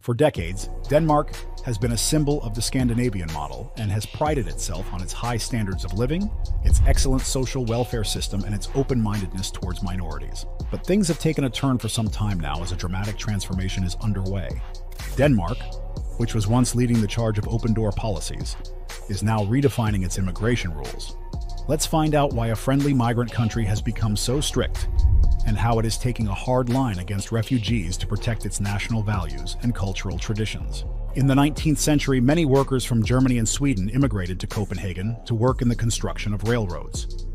For decades, Denmark has been a symbol of the Scandinavian model and has prided itself on its high standards of living, its excellent social welfare system, and its open-mindedness towards minorities. But things have taken a turn for some time now as a dramatic transformation is underway. Denmark, which was once leading the charge of open-door policies, is now redefining its immigration rules. Let's find out why a friendly migrant country has become so strict and how it is taking a hard line against refugees to protect its national values and cultural traditions. In the 19th century, many workers from Germany and Sweden immigrated to Copenhagen to work in the construction of railroads.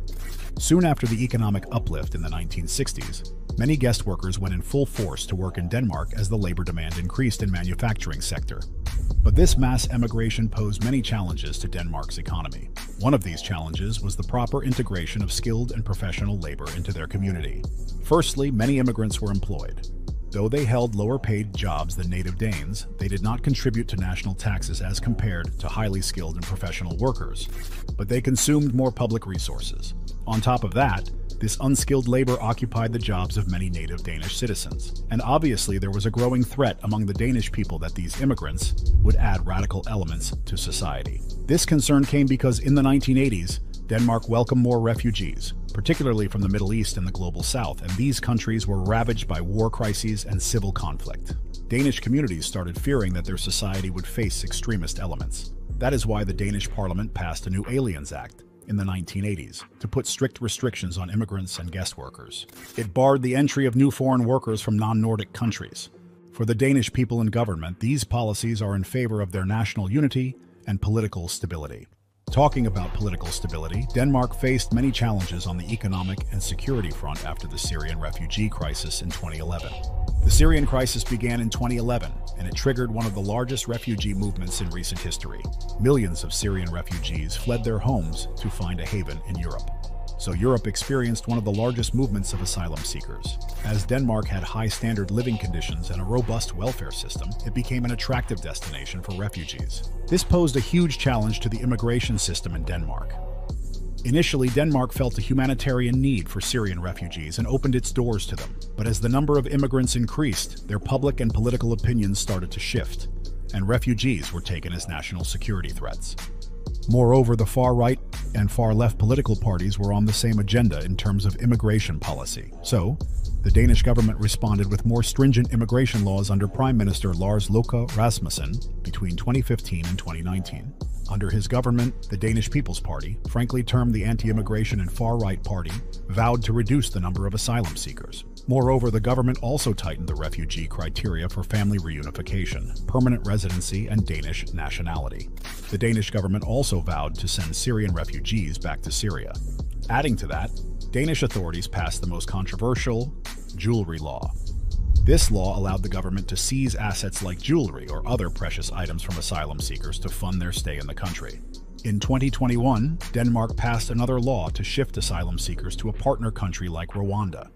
Soon after the economic uplift in the 1960s, many guest workers went in full force to work in Denmark as the labor demand increased in manufacturing sector. But this mass emigration posed many challenges to Denmark's economy. One of these challenges was the proper integration of skilled and professional labor into their community. Firstly, many immigrants were employed. Though they held lower-paid jobs than native Danes, they did not contribute to national taxes as compared to highly skilled and professional workers, but they consumed more public resources. On top of that, this unskilled labor occupied the jobs of many native Danish citizens. And obviously there was a growing threat among the Danish people that these immigrants would add radical elements to society. This concern came because in the 1980s, Denmark welcomed more refugees, particularly from the Middle East and the Global South, and these countries were ravaged by war crises and civil conflict. Danish communities started fearing that their society would face extremist elements. That is why the Danish parliament passed a new Aliens Act in the 1980s to put strict restrictions on immigrants and guest workers. It barred the entry of new foreign workers from non-Nordic countries. For the Danish people and government, these policies are in favor of their national unity and political stability. Talking about political stability, Denmark faced many challenges on the economic and security front after the Syrian refugee crisis in 2011. The Syrian crisis began in 2011, and it triggered one of the largest refugee movements in recent history. Millions of Syrian refugees fled their homes to find a haven in Europe. So Europe experienced one of the largest movements of asylum seekers. As Denmark had high standard living conditions and a robust welfare system, it became an attractive destination for refugees. This posed a huge challenge to the immigration system in Denmark. Initially, Denmark felt a humanitarian need for Syrian refugees and opened its doors to them. But as the number of immigrants increased, their public and political opinions started to shift, and refugees were taken as national security threats. Moreover, the far-right and far-left political parties were on the same agenda in terms of immigration policy. So, the Danish government responded with more stringent immigration laws under Prime Minister Lars Løkke Rasmussen between 2015 and 2019. Under his government, the Danish People's Party, frankly termed the anti-immigration and far-right party, vowed to reduce the number of asylum seekers. Moreover, the government also tightened the refugee criteria for family reunification, permanent residency, and Danish nationality. The Danish government also vowed to send Syrian refugees back to Syria. Adding to that, Danish authorities passed the most controversial jewelry law. This law allowed the government to seize assets like jewelry or other precious items from asylum seekers to fund their stay in the country. In 2021, Denmark passed another law to shift asylum seekers to a partner country like Rwanda.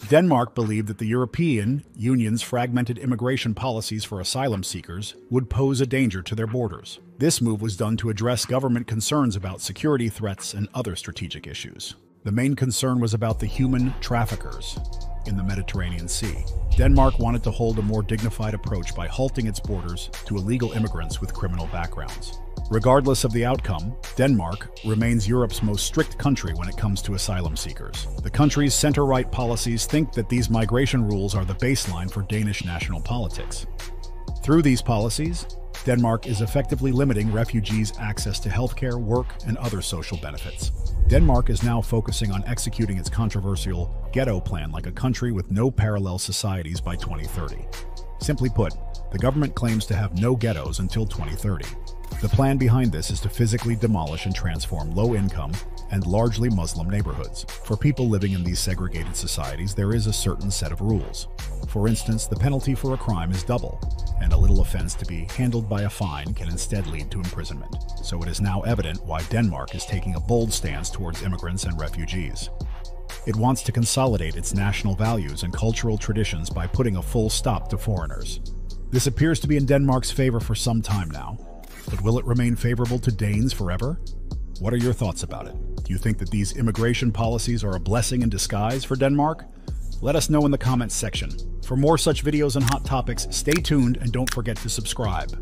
Denmark believed that the European Union's fragmented immigration policies for asylum seekers would pose a danger to their borders. This move was done to address government concerns about security threats and other strategic issues. The main concern was about the human traffickers in the Mediterranean Sea. Denmark wanted to hold a more dignified approach by halting its borders to illegal immigrants with criminal backgrounds. Regardless of the outcome, Denmark remains Europe's most strict country when it comes to asylum seekers. The country's center-right policies think that these migration rules are the baseline for Danish national politics. Through these policies, Denmark is effectively limiting refugees' access to healthcare, work, and other social benefits. Denmark is now focusing on executing its controversial Ghetto Plan like a country with no parallel societies by 2030. Simply put, the government claims to have no ghettos until 2030. The plan behind this is to physically demolish and transform low-income and largely Muslim neighborhoods. For people living in these segregated societies, there is a certain set of rules. For instance, the penalty for a crime is double, and a little offense to be handled by a fine can instead lead to imprisonment. So it is now evident why Denmark is taking a bold stance towards immigrants and refugees. It wants to consolidate its national values and cultural traditions by putting a full stop to foreigners. This appears to be in Denmark's favor for some time now, but will it remain favorable to Danes forever? What are your thoughts about it? Do you think that these immigration policies are a blessing in disguise for Denmark? Let us know in the comments section. For more such videos and hot topics, stay tuned and don't forget to subscribe.